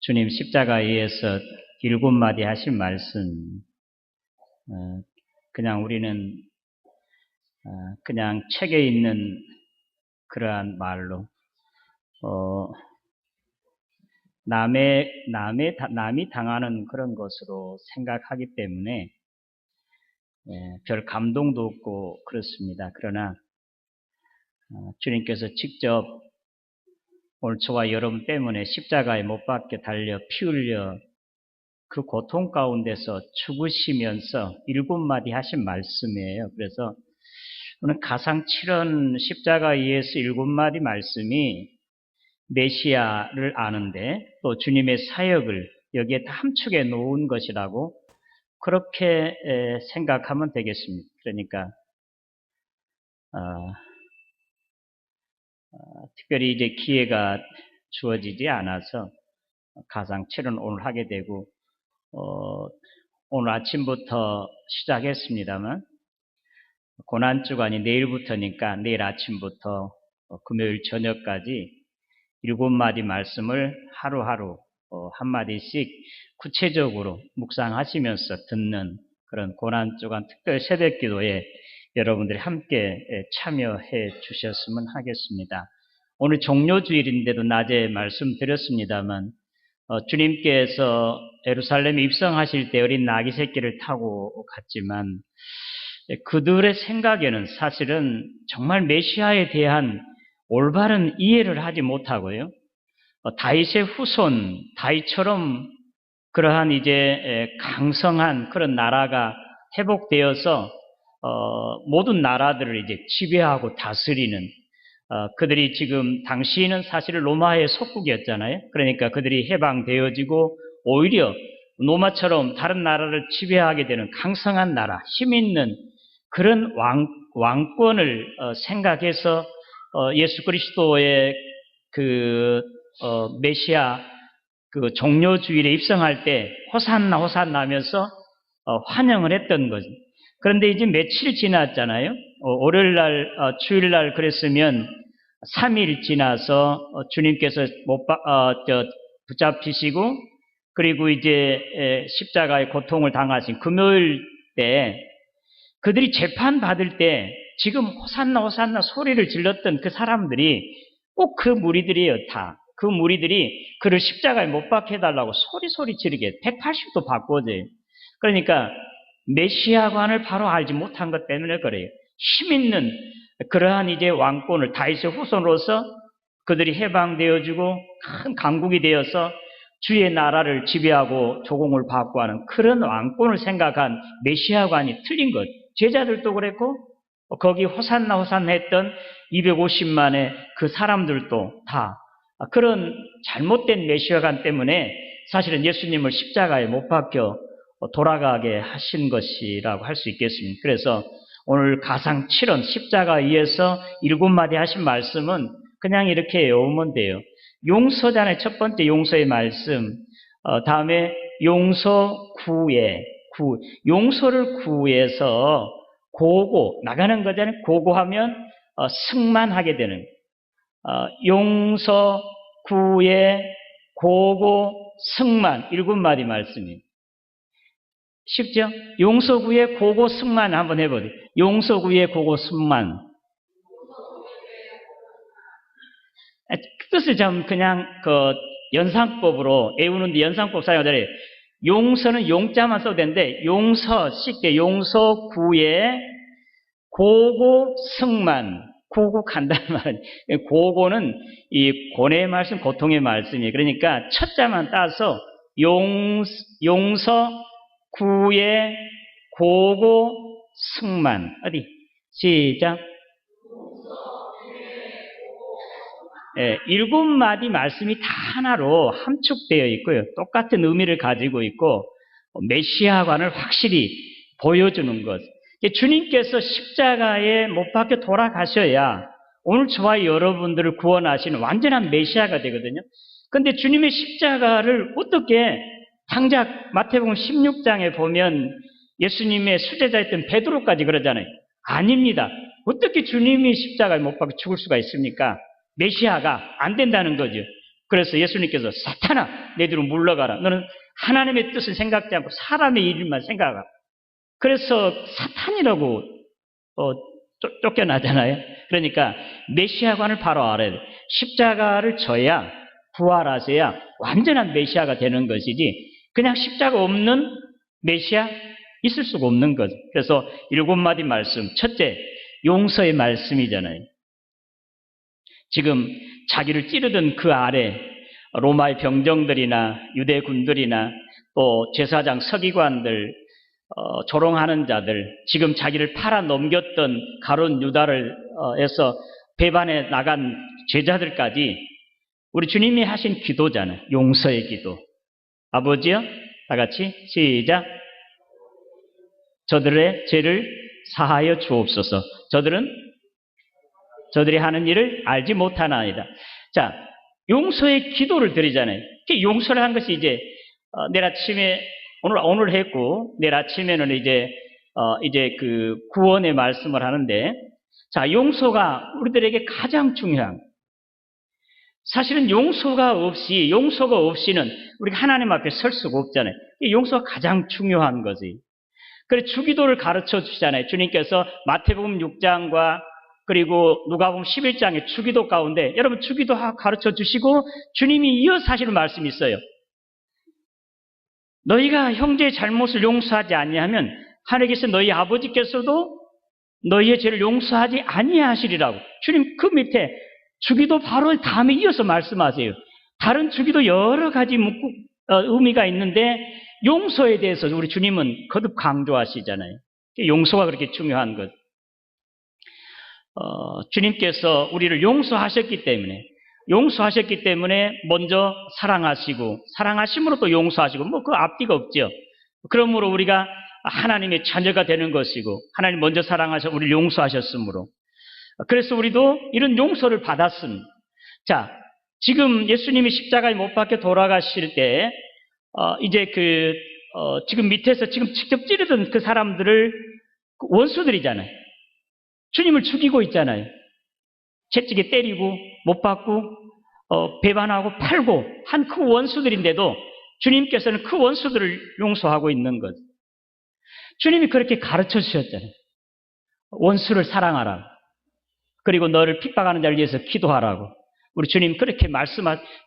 주님 십자가에서 7마디 하신 말씀, 그냥 우리는 그냥 책에 있는 그러한 말로 남이 당하는 그런 것으로 생각하기 때문에 별 감동도 없고 그렇습니다. 그러나 주님께서 직접 오늘 저와 여러분 때문에 십자가에 못 박혀 달려 피 흘려 그 고통 가운데서 죽으시면서 7마디 하신 말씀이에요. 그래서 오늘 가상 7원 십자가에 의해서 7마디 말씀이 메시아를 아는데 또 주님의 사역을 여기에 다 함축해 놓은 것이라고 그렇게 생각하면 되겠습니다. 그러니까 특별히 이제 기회가 주어지지 않아서 가상 7원 오늘 하게 되고 오늘 아침부터 시작했습니다만 고난주간이 내일부터니까 내일 아침부터 금요일 저녁까지 7마디 말씀을 하루하루 한마디씩 구체적으로 묵상하시면서 듣는 그런 고난주간 특별 새벽기도에 여러분들이 함께 참여해 주셨으면 하겠습니다. 오늘 종료주일인데도 낮에 말씀드렸습니다만 주님께서 예루살렘에 입성하실 때 어린 나귀 새끼를 타고 갔지만 그들의 생각에는 사실은 정말 메시아에 대한 올바른 이해를 하지 못하고요. 다윗의 후손, 다윗처럼 그러한 이제 강성한 그런 나라가 회복되어서 모든 나라들을 이제 지배하고 다스리는 그들이 지금 당시에는 사실 로마의 속국이었잖아요. 그러니까 그들이 해방되어지고 오히려 로마처럼 다른 나라를 지배하게 되는 강성한 나라, 힘 있는 그런 왕권을 생각해서 예수 그리스도의 그 메시아 그 종료주일에 입성할 때 호산나 호산나 하면서 환영을 했던 거죠. 그런데 이제 며칠 지났잖아요. 월요일날 주일날 그랬으면 3일 지나서 주님께서 붙잡히시고 그리고 이제 십자가의 고통을 당하신 금요일 때 그들이 재판 받을 때 지금 호산나 호산나 소리를 질렀던 그 사람들이 꼭 그 무리들이에요. 다. 그 무리들이 그를 십자가에 못 박혀 해달라고 소리 지르게 180도 바꿔져요. 그러니까 메시아관을 바로 알지 못한 것 때문에 그래요. 힘 있는 그러한 이제 왕권을 다윗의 후손으로서 그들이 해방되어지고 큰 강국이 되어서 주의 나라를 지배하고 조공을 받고 하는 그런 왕권을 생각한 메시아관이 틀린 것. 제자들도 그랬고 거기 호산나 호산나 했던 250만의 그 사람들도 다 그런 잘못된 메시아관 때문에 사실은 예수님을 십자가에 못 박혀 돌아가게 하신 것이라고 할 수 있겠습니다. 그래서 오늘 가상 7원 십자가에 의해서 7마디 하신 말씀은 그냥 이렇게 외우면 돼요. 용서잖아요. 첫 번째 용서의 말씀. 다음에 용서 구해. 용서를 구해서 나가는 거잖아요. 고고하면 승만하게 되는. 용서 구해 고고 승만 7마디 말씀이에요. 쉽죠? 용서 구해 고고 승만 한번 해보세요. 용서 구해 고고 승만. 뜻을 좀 그냥 그 연상법으로 외우는데 연상법 사용하잖아요. 용서는 용자만 써도 되는데 용서 쉽게 용서 구해 고고 승만. 고고 간다는 말은 고고는 이 고뇌의 말씀, 고통의 말씀이에요. 그러니까 첫 자만 따서 용서 구해 고고 승만. 어디 시작. 7마디 말씀이 다 하나로 함축되어 있고요. 똑같은 의미를 가지고 있고 메시아관을 확실히 보여주는 것. 주님께서 십자가에 못 박혀 돌아가셔야 오늘 저와 여러분들을 구원하시는 완전한 메시아가 되거든요. 그런데 주님의 십자가를 어떻게 당장 마태복음 16장에 보면 예수님의 수제자였던 베드로까지 그러잖아요. 아닙니다. 어떻게 주님이 십자가에 못 박혀 죽을 수가 있습니까? 메시아가 안 된다는 거죠. 그래서 예수님께서 사탄아 내 뒤로 물러가라. 너는 하나님의 뜻을 생각지 않고 사람의 일만 생각하라. 그래서 사탄이라고 쫓겨나잖아요. 그러니까 메시아관을 바로 알아야 돼. 십자가를 져야 부활하셔야 완전한 메시아가 되는 것이지 그냥 십자가 없는 메시아 있을 수가 없는 거죠. 그래서 7마디 말씀. 첫째, 용서의 말씀이잖아요. 지금 자기를 찌르던 그 아래 로마의 병정들이나 유대 군들이나 또 제사장 서기관들, 조롱하는 자들, 지금 자기를 팔아 넘겼던 가룟 유다를 해서 배반해 나간 제자들까지 우리 주님이 하신 기도잖아요. 용서의 기도. 아버지여, 다 같이 시작. 저들의 죄를 사하여 주옵소서. 저들이 하는 일을 알지 못하나이다. 자, 용서의 기도를 드리잖아요. 용서를 한 것이 이제 내일 아침에 오늘 했고 내일 아침에는 이제 그 구원의 말씀을 하는데, 자, 용서가 우리들에게 가장 중요한. 사실은 용서가 없이는 우리가 하나님 앞에 설 수가 없잖아요. 용서가 가장 중요한 거지. 그래서 주기도를 가르쳐 주시잖아요. 주님께서 마태복음 6장과 그리고 누가복음 11장의 주기도 가운데 여러분 주기도 가르쳐 주시고 주님이 이어서 하시는 말씀이 있어요. 너희가 형제의 잘못을 용서하지 아니하면 하늘에 계신 너희 아버지께서도 너희의 죄를 용서하지 아니하시리라고. 주님 그 밑에 주기도 바로 다음에 이어서 말씀하세요. 다른 주기도 여러 가지 의미가 있는데 용서에 대해서 우리 주님은 거듭 강조하시잖아요. 용서가 그렇게 중요한 것. 주님께서 우리를 용서하셨기 때문에 먼저 사랑하심으로 또 용서하시고 그 앞뒤가 없죠. 그러므로 우리가 하나님의 자녀가 되는 것이고 하나님 먼저 사랑하셔 우리를 용서하셨으므로, 그래서 우리도 이런 용서를 받았습니다. 자, 지금 예수님이 십자가에 못 박혀 돌아가실 때 이제 지금 밑에서 지금 직접 찌르던 그 사람들을 원수들이잖아요. 주님을 죽이고 있잖아요. 채찍에 때리고 못 박고 배반하고 팔고 한 그 원수들인데도 주님께서는 그 원수들을 용서하고 있는 거죠. 주님이 그렇게 가르쳐 주셨잖아요. 원수를 사랑하라. 그리고 너를 핍박하는 자를 위해서 기도하라고. 우리 주님 그렇게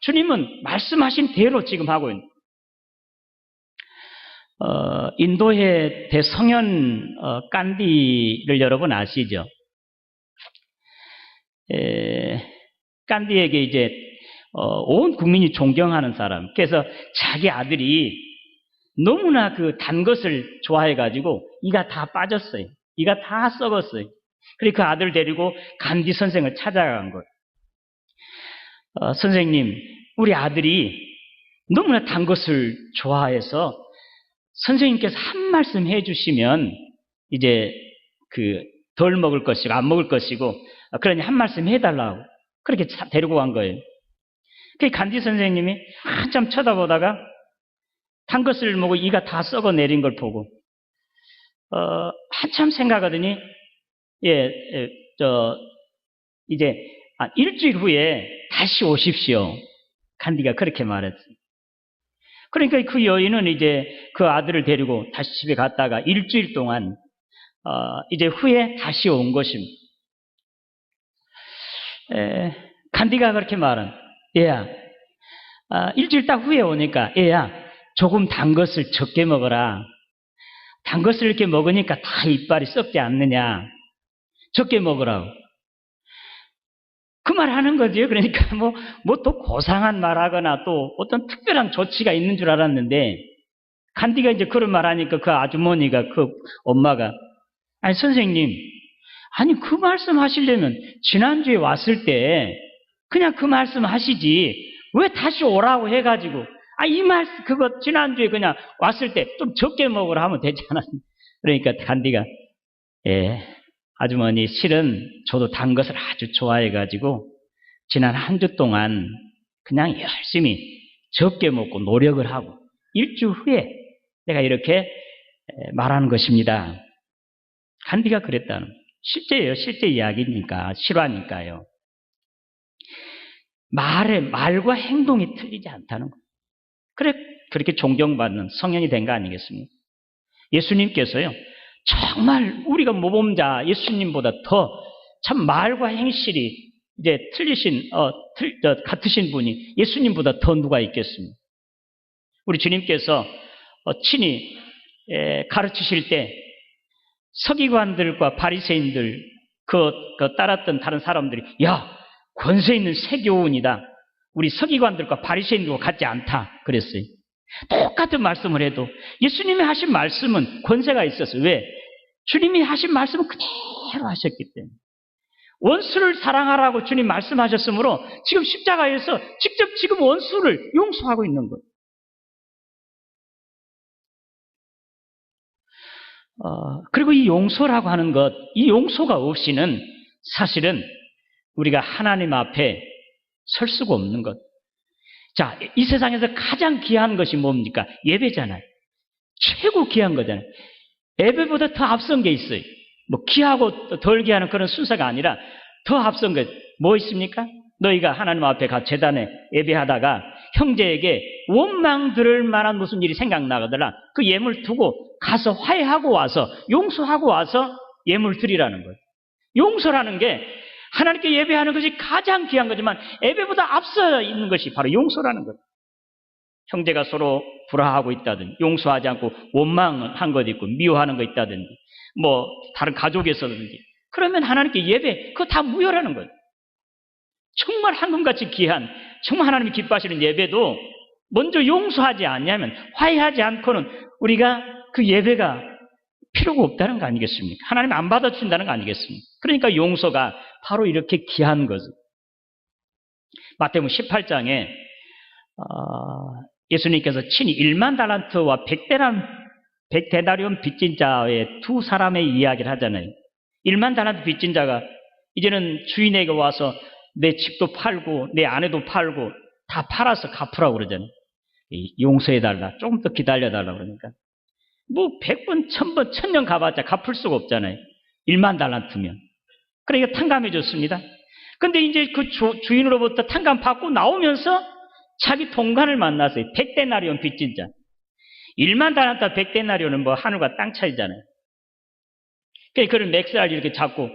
주님은 말씀하신 대로 지금 하고 있는. 인도의 대성현 간디를 여러분 아시죠? 간디에게 이제 온 국민이 존경하는 사람. 그래서 자기 아들이 너무나 그 단 것을 좋아해가지고 이가 다 빠졌어요. 이가 다 썩었어요. 그래서 그 아들 데리고 간디 선생을 찾아간 거예요. 선생님, 우리 아들이 너무나 단 것을 좋아해서 선생님께서 한 말씀 해주시면 이제 덜 먹을 것이고 안 먹을 것이고 그러니 한 말씀 해달라고 그렇게 데리고 간 거예요. 그 간디 선생님이 한참 쳐다보다가 단 것을 먹고 이가 다 썩어 내린 걸 보고 한참 생각하더니 이제 일주일 후에 다시 오십시오. 간디가 그렇게 말했어요. 그러니까 그 여인은 이제 그 아들을 데리고 다시 집에 갔다가 일주일 동안 이제 후에 다시 온 것입니다. 간디가 그렇게 말한, 얘야, 일주일 딱 후에 오니까 얘야, 조금 단 것을 적게 먹어라. 단 것을 이렇게 먹으니까 다 이빨이 썩지 않느냐. 적게 먹으라고. 그 말 하는 거죠. 그러니까 뭐 또 고상한 말 하거나 또 어떤 특별한 조치가 있는 줄 알았는데, 간디가 이제 그런 말 하니까 그 아주머니가, 그 엄마가, 아니, 선생님, 아니, 그 말씀 하시려면 지난주에 왔을 때 그냥 그 말씀 하시지, 왜 다시 오라고 해가지고, 이 말씀, 그거 지난주에 그냥 왔을 때 좀 적게 먹으라 하면 되지 않았나. 그러니까 간디가, 아주머니, 실은 저도 단 것을 아주 좋아해가지고 지난 한 주 동안 그냥 열심히 적게 먹고 노력을 하고 일주 후에 내가 이렇게 말하는 것입니다. 간디가 그랬다는, 실제예요. 실제 이야기니까, 실화니까요. 말과 행동이 틀리지 않다는 거예요. 그렇게 존경받는 성령이 된 거 아니겠습니까? 예수님께서요, 정말 우리가 모범자 예수님보다 더 참 말과 행실이 이제 같으신 분이 예수님보다 더 누가 있겠습니까? 우리 주님께서 친히 가르치실 때 서기관들과 바리새인들 그 따랐던 다른 사람들이 야, 권세 있는 세교원이다. 우리 서기관들과 바리새인들과 같지 않다. 그랬어요. 똑같은 말씀을 해도 예수님이 하신 말씀은 권세가 있었어요. 왜? 주님이 하신 말씀은 그대로 하셨기 때문에. 원수를 사랑하라고 주님 말씀하셨으므로 지금 십자가에서 직접 지금 원수를 용서하고 있는 거예요. 그리고 이 용서라고 하는 것, 이 용서가 없이는 사실은 우리가 하나님 앞에 설 수가 없는 것. 자, 이 세상에서 가장 귀한 것이 뭡니까? 예배잖아요. 최고 귀한 거잖아요. 예배보다 더 앞선 게 있어요. 뭐 귀하고 덜 귀하는 그런 순서가 아니라 더 앞선 것 뭐 있습니까? 너희가 하나님 앞에 가 제단에 예배하다가 형제에게 원망 들을 만한 무슨 일이 생각나거나 그 예물 두고 가서 화해하고 와서 용서하고 와서 예물 드리라는 거예요. 용서라는 게 하나님께 예배하는 것이 가장 귀한 거지만 예배보다 앞서 있는 것이 바로 용서라는 거예요. 형제가 서로 불화하고 있다든지 용서하지 않고 원망한 것 있고 미워하는 것 있다든지 뭐 다른 가족에서든지 그러면 하나님께 예배 그거 다 무효라는 거예요. 정말 황금같이 귀한 정말 하나님이 기뻐하시는 예배도 먼저 용서하지 않냐면 화해하지 않고는 우리가 그 예배가 필요가 없다는 거 아니겠습니까? 하나님 안 받아준다는 거 아니겠습니까? 그러니까 용서가 바로 이렇게 귀한 거죠. 마태복음 18장에 예수님께서 친히 1만 달란트와 100데나리온 빚진 자의 두 사람의 이야기를 하잖아요. 1만 달란트 빚진 자가 이제는 주인에게 와서 내 집도 팔고 내 아내도 팔고 다 팔아서 갚으라고 그러잖아요. 용서해달라. 조금 더 기다려달라 그러니까. 뭐 100번, 1000번, 1000년 가봤자 갚을 수가 없잖아요. 1만 달란트면. 그러니까 탕감해 줬습니다. 근데 이제 그 주인으로부터 탕감 받고 나오면서 자기 동간을 만났어요. 100데나리온 빚진 자. 1만 달란트 100데나리온은 뭐 하늘과 땅 차이잖아요. 그러니까 그를 맥살 이렇게 잡고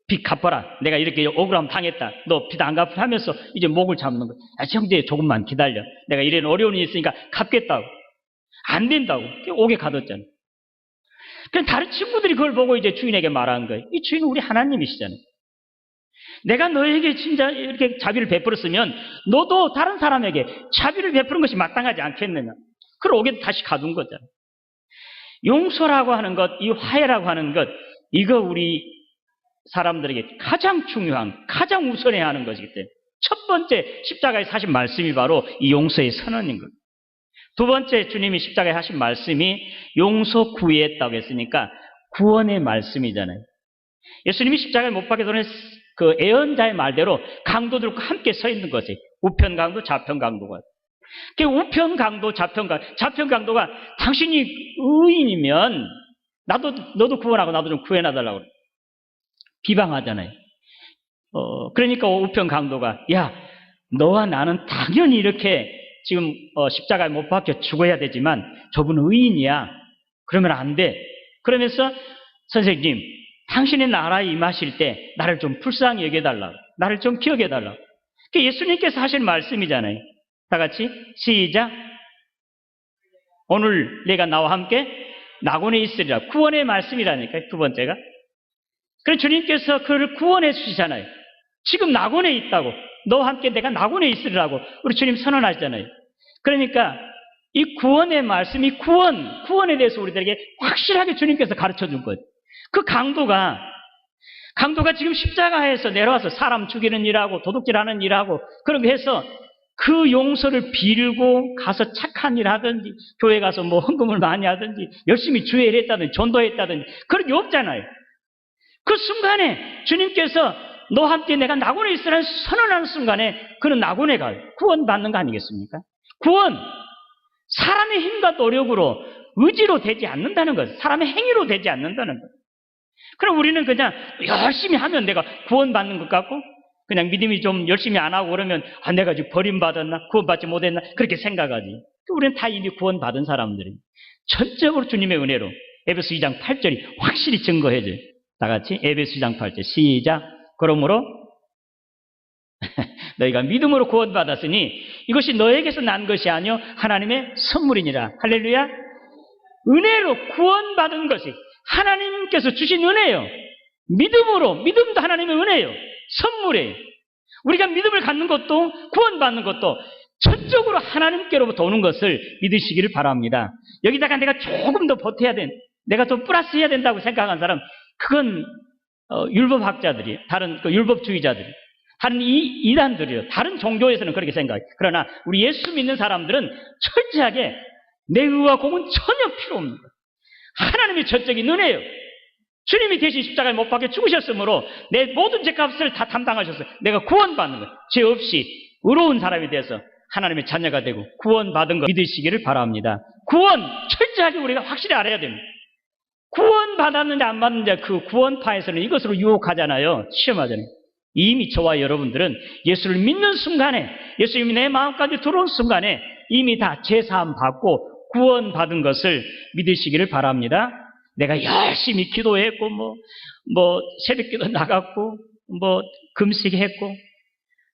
빚 갚아라. 내가 이렇게 억울함 당했다. 너 빚 안 갚으면 하면서 이제 목을 잡는 거야. 형제 조금만 기다려. 내가 이런 어려운 일이 있으니까 갚겠다고. 안 된다고. 옥에 가뒀잖아요. 그럼 다른 친구들이 그걸 보고 이제 주인에게 말한 거예요. 이 주인은 우리 하나님이시잖아요. 내가 너에게 진짜 이렇게 자비를 베풀었으면 너도 다른 사람에게 자비를 베푸는 것이 마땅하지 않겠느냐. 그걸 옥에 다시 가둔 거잖아요. 용서라고 하는 것, 이 화해라고 하는 것, 이거 우리 사람들에게 가장 중요한, 가장 우선해야 하는 것이기 때문에 첫 번째 십자가에서 하신 말씀이 바로 이 용서의 선언인 거예요. 두 번째 주님이 십자가에 하신 말씀이 용서 구애했다고 했으니까 구원의 말씀이잖아요. 예수님이 십자가에 못 박혀 도는 그 애언자의 말대로 강도들과 함께 서 있는 거지. 우편 강도, 좌편 강도가. 그 우편 강도, 좌편 강도가 당신이 의인이면 너도 구원하고 나도 좀 구해놔달라고 비방하잖아요. 그러니까 우편 강도가 야, 너와 나는 당연히 이렇게 지금 십자가에 못 박혀 죽어야 되지만 저분은 의인이야. 그러면 안 돼. 그러면서 선생님, 당신의 나라에 임하실 때 나를 좀 불쌍히 여겨달라고. 나를 좀 기억해달라고. 그게 예수님께서 하신 말씀이잖아요. 다 같이 시작. 오늘 내가 나와 함께 낙원에 있으리라. 구원의 말씀이라니까요. 두 번째가. 그래서 주님께서 그를 구원해 주시잖아요. 지금 낙원에 있다고. 너와 함께 내가 낙원에 있으리라고 우리 주님 선언하시잖아요. 그러니까 이 구원의 말씀이 구원에 대해서 우리들에게 확실하게 주님께서 가르쳐 준 거예요. 그 강도가 지금 십자가에서 내려와서 사람 죽이는 일하고 도둑질하는 일하고 그런 거 해서 그 용서를 빌고 가서 착한 일 하든지 교회 가서 뭐 헌금을 많이 하든지 열심히 주의를 했다든지 전도했다든지 그런 게 없잖아요. 그 순간에 주님께서 너와 함께 내가 낙원에 있으라는 선언하는 순간에 그는 낙원에 가요. 구원받는 거 아니겠습니까? 구원, 사람의 힘과 노력으로 의지로 되지 않는다는 것, 사람의 행위로 되지 않는다는 것. 그럼 우리는 그냥 열심히 하면 내가 구원받는 것 같고 그냥 믿음이 좀 열심히 안 하고 그러면 내가 지금 버림받았나? 구원받지 못했나? 그렇게 생각하지. 우리는 다 이미 구원받은 사람들입니다. 전적으로 주님의 은혜로 에베소 2장 8절이 확실히 증거해줘요. 다 같이 에베소 2장 8절 시작. 그러므로 너희가 믿음으로 구원받았으니 이것이 너에게서 난 것이 아니요 하나님의 선물이니라. 할렐루야. 은혜로 구원받은 것이 하나님께서 주신 은혜예요. 믿음도 하나님의 은혜예요. 선물이에요. 우리가 믿음을 갖는 것도 구원받는 것도 전적으로 하나님께로부터 오는 것을 믿으시기를 바랍니다. 여기다가 내가 조금 더 보태야 내가 더 플러스 해야 된다고 생각하는 사람, 그건 율법학자들이, 다른 율법주의자들이, 다른 이단들이요. 다른 종교에서는 그렇게 생각해요. 그러나 우리 예수 믿는 사람들은 철저하게 내 의와 공은 전혀 필요 없는 거예요. 하나님의 전적인 은혜예요. 주님이 대신 십자가에 못 박혀 죽으셨으므로 내 모든 죄값을 다 담당하셨어요. 내가 구원받는 거예요. 죄 없이 의로운 사람이 돼서 하나님의 자녀가 되고 구원받은 거 믿으시기를 바랍니다. 구원 철저하게 우리가 확실히 알아야 됩니다. 구원받았는지 안 받는지 그 구원파에서는 이것으로 유혹하잖아요. 시험하잖아요. 이미 저와 여러분들은 예수를 믿는 순간에, 예수님이 내 마음까지 들어온 순간에 이미 다 제사함 받고 구원받은 것을 믿으시기를 바랍니다. 내가 열심히 기도했고 새벽기도 나갔고 금식했고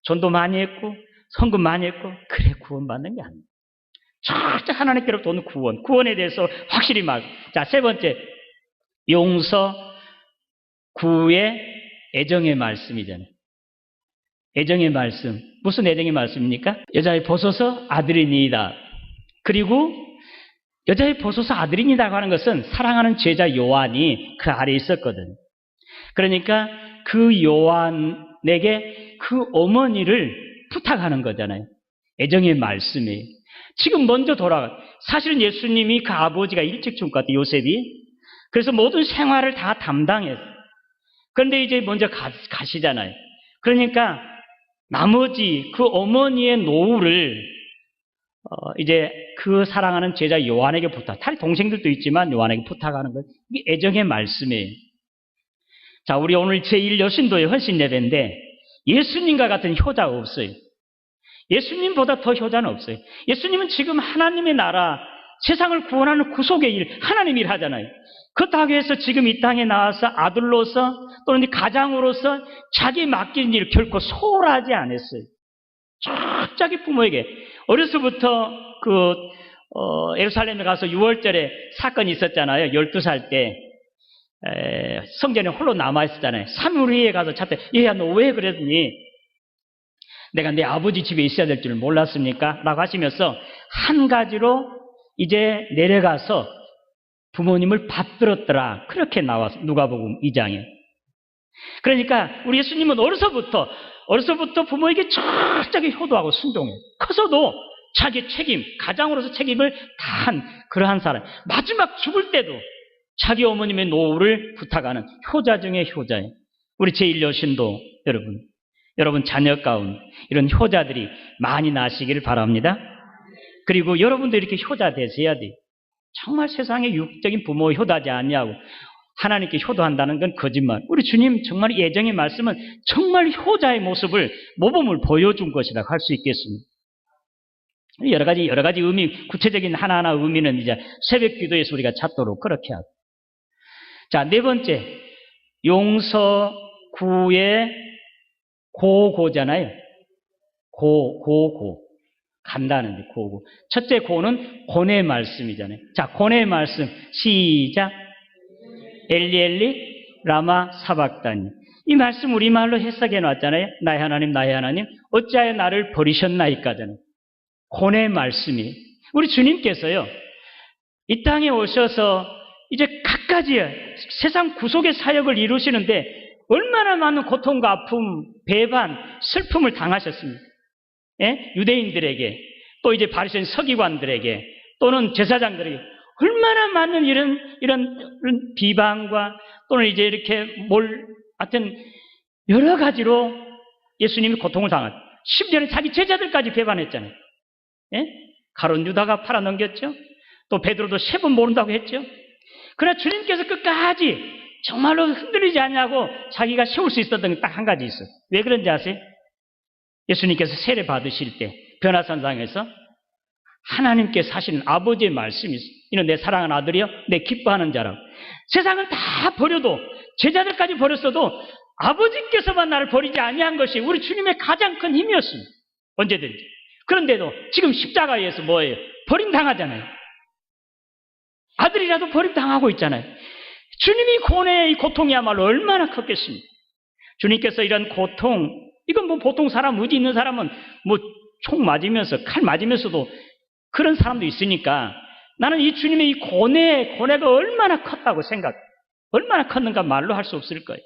전도 많이 했고 헌금 많이 했고 그래 구원받는 게 아닙니다. 절대 하나님께로부터 오는 구원에 대해서 확실히 말. 자, 세 번째, 용서 구의 애정의 말씀이잖아요. 애정의 말씀. 무슨 애정의 말씀입니까? 여자의 보소서 아들이니이다. 그리고 여자의 보소서 아들이니이다고 하는 것은 사랑하는 제자 요한이 그 아래에 있었거든. 그러니까 그 요한에게 그 어머니를 부탁하는 거잖아요. 애정의 말씀이에요. 지금 먼저 사실은 예수님이 그 아버지가 일찍 죽은 것 같아요. 요셉이. 그래서 모든 생활을 다 담당했어요. 그런데 이제 먼저 가시잖아요. 그러니까 나머지 그 어머니의 노후를 이제 그 사랑하는 제자 요한에게 다른 동생들도 있지만 요한에게 부탁하는 거예요. 이게 애정의 말씀이에요. 자, 우리 오늘 제1여신도의 헌신 예배인데 예수님과 같은 효자가 없어요. 예수님보다 더 효자는 없어요. 예수님은 지금 하나님의 나라, 세상을 구원하는 구속의 일, 하나님 일 하잖아요. 그렇다고 해서 지금 이 땅에 나와서 아들로서 또는 가장으로서 자기 맡긴 일 결코 소홀하지 않았어요. 자기 부모에게 어려서부터 예루살렘에 가서 6월절에 사건이 있었잖아요. 12살 때 성전에 홀로 남아있었잖아요. 사무리에 가서 찾대. 얘야 너 왜 그랬니? 내가 내 아버지 집에 있어야 될 줄 몰랐습니까? 라고 하시면서 한 가지로 이제 내려가서 부모님을 받들었더라. 그렇게 나와서 누가복음 2장에. 그러니까 우리 예수님은 어려서부터 부모에게 철저하게 효도하고 순종해요. 커서도 자기 책임, 가장으로서 책임을 다한 그러한 사람. 마지막 죽을 때도 자기 어머님의 노후를 부탁하는 효자 중에 효자예요. 우리 제1여신도 여러분 자녀 가운데 이런 효자들이 많이 나시기를 바랍니다. 그리고 여러분도 이렇게 효자 되셔야 돼요. 정말 세상의 육적인 부모 효도하지 않냐고 하나님께 효도한다는 건 거짓말. 우리 주님 정말 이 애정의 말씀은 정말 효자의 모범을 보여준 것이라고 할 수 있겠습니다. 여러 가지 의미, 구체적인 하나하나 의미는 이제 새벽 기도에서 우리가 찾도록 그렇게 하고. 자, 네 번째, 용서 구의 고잖아요. 고. 간다는데, 고. 첫째 고는 고의 말씀이잖아요. 자, 고의 말씀. 시작. 엘리 라마 사박다니. 이 말씀 우리말로 해석해 놨잖아요. 나의 하나님, 어찌하여 나를 버리셨나이까잖아요. 고의 말씀이. 우리 주님께서요, 이 땅에 오셔서 이제 갖가지 세상 구속의 사역을 이루시는데 얼마나 많은 고통과 아픔, 배반, 슬픔을 당하셨습니까? 예? 유대인들에게, 또 이제 바리새인 서기관들에게, 또는 제사장들에게 얼마나 많은 이런 비방과 또는 이제 이렇게 하여튼 여러 가지로 예수님이 고통을 당하셨어요. 심지어는 자기 제자들까지 배반했잖아요. 예? 가룟 유다가 팔아넘겼죠. 또 베드로도 3번 모른다고 했죠. 그러나 주님께서 끝까지 정말로 흔들리지 않냐고 자기가 세울 수 있었던 게 딱 한 가지 있어요. 왜 그런지 아세요? 예수님께서 세례 받으실 때 변화산상에서 하나님께서 하시는 아버지의 말씀이 있어요. 이는 내 사랑하는 아들이요 내 기뻐하는 자라고. 세상을 다 버려도, 제자들까지 버렸어도 아버지께서만 나를 버리지 아니한 것이 우리 주님의 가장 큰 힘이었습니다. 언제든지. 그런데도 지금 십자가에서 뭐예요? 버림당하잖아요. 아들이라도 버림당하고 있잖아요. 주님이 고뇌의 이 고통이야말로 얼마나 컸겠습니까? 주님께서 이런 고통, 이건 뭐 보통 사람, 의지 있는 사람은 뭐 총 맞으면서, 칼 맞으면서도 그런 사람도 있으니까 나는 이 주님의 이 고뇌가 얼마나 컸다고 얼마나 컸는가 말로 할 수 없을 거예요.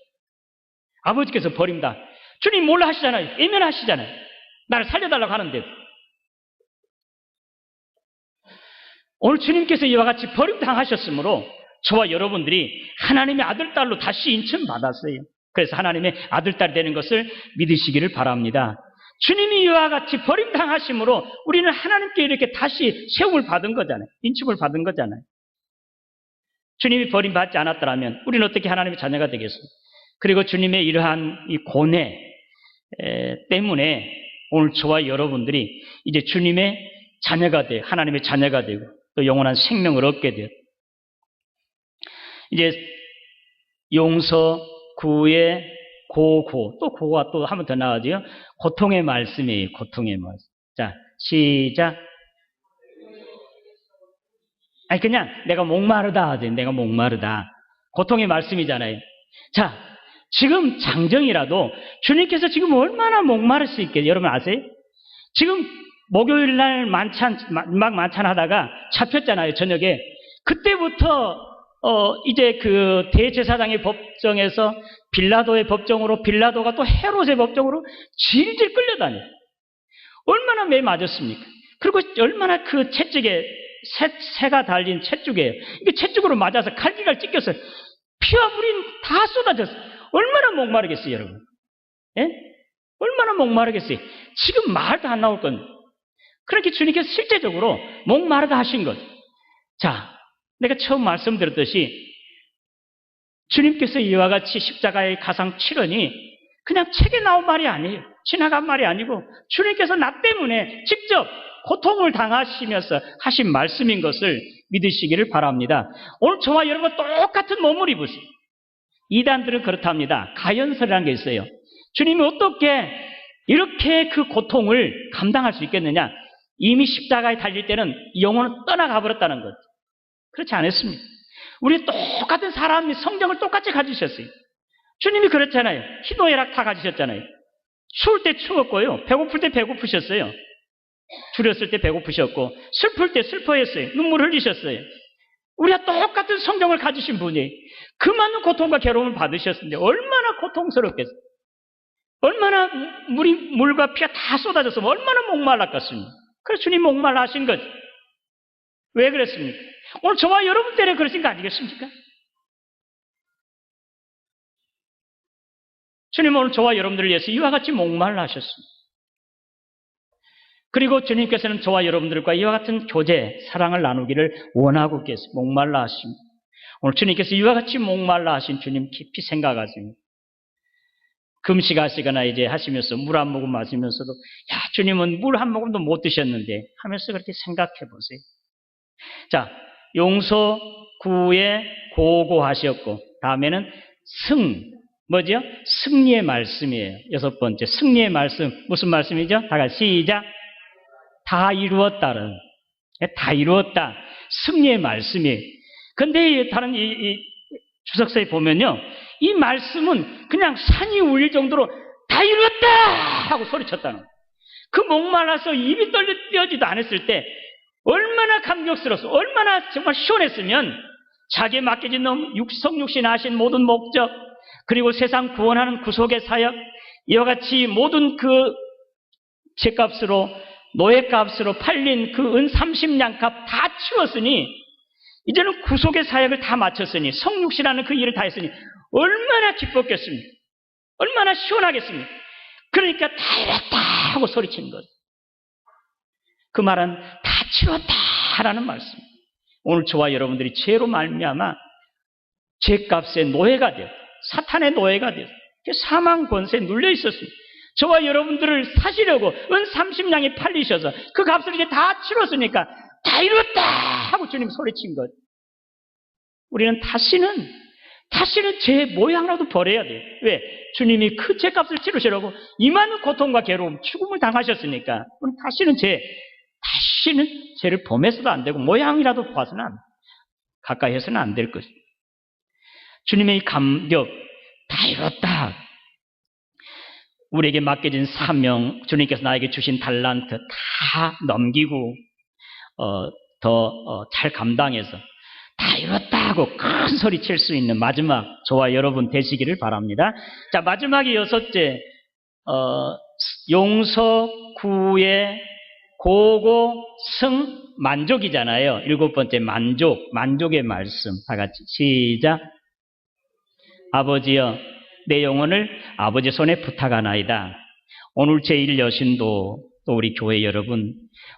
아버지께서 버린다. 주님 몰라 하시잖아요. 예면하시잖아요. 나를 살려달라고 하는데. 오늘 주님께서 이와 같이 버림당하셨으므로 저와 여러분들이 하나님의 아들, 딸로 다시 인천받았어요. 그래서 하나님의 아들, 딸이 되는 것을 믿으시기를 바랍니다. 주님이 이와 같이 버림당하심으로 우리는 하나님께 이렇게 다시 세움을 받은 거잖아요. 인침을 받은 거잖아요. 주님이 버림받지 않았더라면 우리는 어떻게 하나님의 자녀가 되겠습니까? 그리고 주님의 이러한 이 고뇌 때문에 오늘 저와 여러분들이 이제 주님의 자녀가 되고 하나님의 자녀가 되고 또 영원한 생명을 얻게 돼요. 이제 용서, 구애, 고고, 또 고가 또 한 번 더 나와줘요. 고통의 말씀이에요. 고통의 말씀. 자, 시작. 아니 그냥 내가 목마르다 하지. 내가 목마르다. 고통의 말씀이잖아요. 자, 지금 장정이라도 주님께서 지금 얼마나 목마를 수 있게 여러분 아세요? 지금 목요일 날 만찬하다가 잡혔잖아요. 저녁에. 그때부터 이제 그 대제사장의 법정에서 빌라도의 법정으로, 빌라도가 또 헤롯의 법정으로 질질 끌려다녀요. 얼마나 매 맞았습니까? 그리고 얼마나 그 채찍에 새가 달린 채죽이에요. 이게 채죽으로 맞아서 칼기가 찢겼어요. 피와 물이 다 쏟아졌어요. 얼마나 목마르겠어요, 여러분? 예? 얼마나 목마르겠어요? 지금 말도 안 나올 건. 그렇게 주님께서 실제적으로 목마르다 하신 거죠. 자, 내가 처음 말씀드렸듯이 주님께서 이와 같이 십자가의 가상 7원이 그냥 책에 나온 말이 아니에요. 지나간 말이 아니고 주님께서 나 때문에 직접 고통을 당하시면서 하신 말씀인 것을 믿으시기를 바랍니다. 오늘 저와 여러분 똑같은 몸을 입으세요. 이단들은 그렇답니다. 가연설이라는 게 있어요. 주님이 어떻게 이렇게 그 고통을 감당할 수 있겠느냐? 이미 십자가에 달릴 때는 영혼은 떠나가 버렸다는 것. 그렇지 않았습니다. 우리 똑같은 사람이 성정을 똑같이 가지셨어요. 주님이 그렇잖아요. 희노애락 다 가지셨잖아요. 추울 때 추웠고요. 배고플 때 배고프셨어요. 줄였을 때 배고프셨고 슬플 때 슬퍼했어요. 눈물 흘리셨어요. 우리가 똑같은 성정을 가지신 분이 그 많은 고통과 괴로움을 받으셨는데 얼마나 고통스럽겠어요. 얼마나 물과 피가 다 쏟아졌으면 얼마나 목말랐겠습니까? 그래서 주님 목말라 하신 거죠. 왜 그랬습니까? 오늘 저와 여러분 때문에 그러신 거 아니겠습니까? 주님은 오늘 저와 여러분들을 위해서 이와 같이 목말라 하셨습니다. 그리고 주님께서는 저와 여러분들과 이와 같은 교제, 사랑을 나누기를 원하고 계세요. 목말라 하십니다. 오늘 주님께서 이와 같이 목말라 하신 주님 깊이 생각하십니다. 금식하시거나 이제 하시면서 물 한 모금 마시면서도 야, 주님은 물 한 모금도 못 드셨는데 하면서 그렇게 생각해 보세요. 자, 용서, 구애, 고고하셨고 다음에는 뭐죠? 승리의 말씀이에요. 6번째, 승리의 말씀. 무슨 말씀이죠? 다 같이 시작. 다 이루었다는. 다 이루었다. 승리의 말씀이에요. 근데 다른 이 주석서에 보면요. 이 말씀은 그냥 산이 울릴 정도로 다 이루었다! 하고 소리쳤다는 거예요. 그 목말라서 입이 떨려 뛰어지도 않았을 때 얼마나 감격스러웠어. 얼마나 정말 시원했으면 자기에 맡겨진 성육신 하신 모든 목적 그리고 세상 구원하는 구속의 사역 이와 같이 모든 그 죄값으로 노예값으로 팔린 그 은 30냥값 다 치웠으니 이제는 구속의 사역을 다 마쳤으니 성육신하는 그 일을 다 했으니 얼마나 기뻤겠습니까? 얼마나 시원하겠습니까? 그러니까 다 이뤘다 하고 소리치는 거죠. 그 말은 다 치렀다라는 말씀. 오늘 저와 여러분들이 죄로 말미암아 죄값의 노예가 되었다. 사탄의 노예가 되었다. 사망 권세에 눌려 있었습니다. 저와 여러분들을 사시려고 은 30냥이 팔리셔서 그 값을 이제 다 치렀으니까 다 이뤘다 하고 주님 소리친 것. 우리는 다시는 제 모양이라도 버려야 돼요. 왜? 주님이 그 죄값을 치르시려고 이만 고통과 괴로움, 죽음을 당하셨으니까 다시는 죄를 범해서도 안 되고 모양이라도 봐서는 가까이 해서는 안 될 것입니다. 주님의 감격, 다 이뤘다. 우리에게 맡겨진 사명, 주님께서 나에게 주신 달란트 다 넘기고 더 잘 감당해서 다 이뤘다고 큰 소리 칠 수 있는 마지막 저와 여러분 되시기를 바랍니다. 자, 마지막이 6째, 용서, 구애, 고고, 승, 만족이잖아요. 7번째 만족의 말씀. 다 같이 시작. 아버지여, 내 영혼을 아버지 손에 부탁하나이다. 오늘 제1 여신도 또 우리 교회 여러분,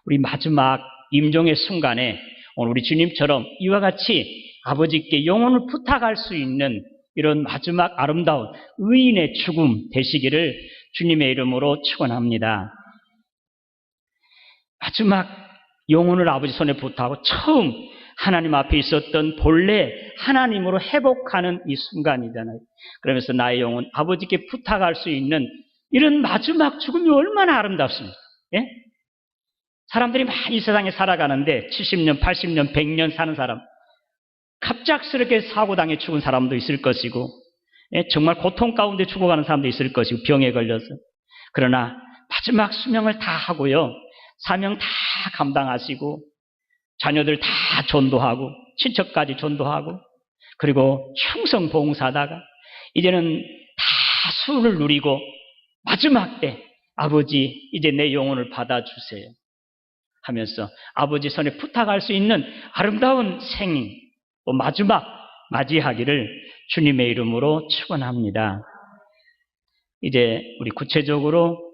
우리 마지막 임종의 순간에 오늘 우리 주님처럼 이와 같이 아버지께 영혼을 부탁할 수 있는 이런 마지막 아름다운 의인의 죽음 되시기를 주님의 이름으로 축원합니다. 마지막 영혼을 아버지 손에 부탁하고 처음 하나님 앞에 있었던 본래 하나님으로 회복하는 이 순간이잖아요. 그러면서 나의 영혼 아버지께 부탁할 수 있는 이런 마지막 죽음이 얼마나 아름답습니까? 예? 사람들이 많이 세상에 살아가는데 70년, 80년, 100년 사는 사람, 갑작스럽게 사고당해 죽은 사람도 있을 것이고, 정말 고통 가운데 죽어가는 사람도 있을 것이고, 병에 걸려서. 그러나 마지막 수명을 다 하고요, 사명 다 감당하시고, 자녀들 다 전도하고, 친척까지 전도하고, 그리고 충성 봉사하다가 이제는 다 수를 누리고 마지막 때 아버지 이제 내 영혼을 받아주세요 하면서 아버지 손에 부탁할 수 있는 아름다운 생인 마지막 맞이하기를 주님의 이름으로 축원합니다. 이제 우리 구체적으로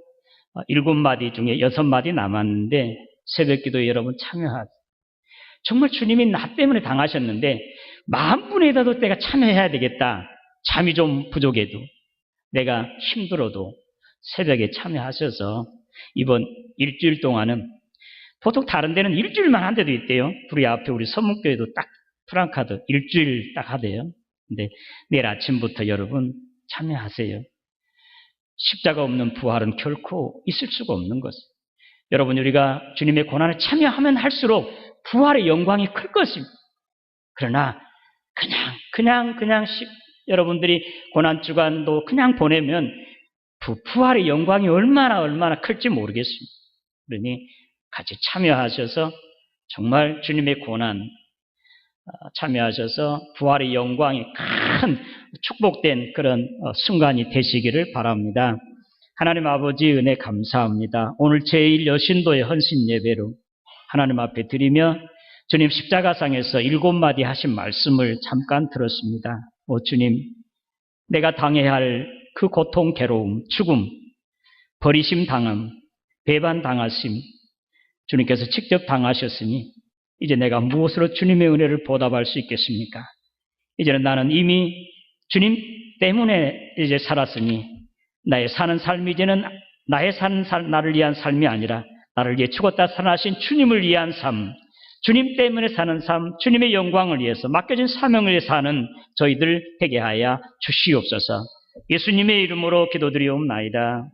7마디 중에 6마디 남았는데 새벽기도에 여러분 참여하세요. 정말 주님이 나 때문에 당하셨는데 마음 분에다도 내가 참여해야 되겠다. 잠이 좀 부족해도 내가 힘들어도 새벽에 참여하셔서 이번 일주일 동안은 보통 다른 데는 일주일만 한 데도 있대요. 우리 앞에 우리 서문교회도 딱 프랑카드 일주일 딱 하대요. 근데 내일 아침부터 여러분 참여하세요. 십자가 없는 부활은 결코 있을 수가 없는 것입니다. 여러분 우리가 주님의 고난에 참여하면 할수록 부활의 영광이 클 것입니다. 그러나 그냥 여러분들이 고난주간도 그냥 보내면 부활의 영광이 얼마나 클지 모르겠습니다. 그러니 같이 참여하셔서 정말 주님의 고난 참여하셔서 부활의 영광이 큰 축복된 그런 순간이 되시기를 바랍니다. 하나님 아버지 은혜 감사합니다. 오늘 제1 여신도의 헌신 예배로 하나님 앞에 드리며 주님 십자가상에서 7마디 하신 말씀을 잠깐 들었습니다. 주님, 내가 당해야 할 그 고통, 괴로움, 죽음, 버리심 당함, 배반 당하심 주님께서 직접 당하셨으니 이제 내가 무엇으로 주님의 은혜를 보답할 수 있겠습니까? 이제는 나는 이미 주님 때문에 이제 살았으니 나의 사는 삶이 이제는 나의 사는 삶, 나를 위한 삶이 아니라 나를 위해 죽었다 살아나신 주님을 위한 삶, 주님 때문에 사는 삶, 주님의 영광을 위해서 맡겨진 사명을 위해 사는 저희들 되게 하여 주시옵소서. 예수님의 이름으로 기도드리옵나이다.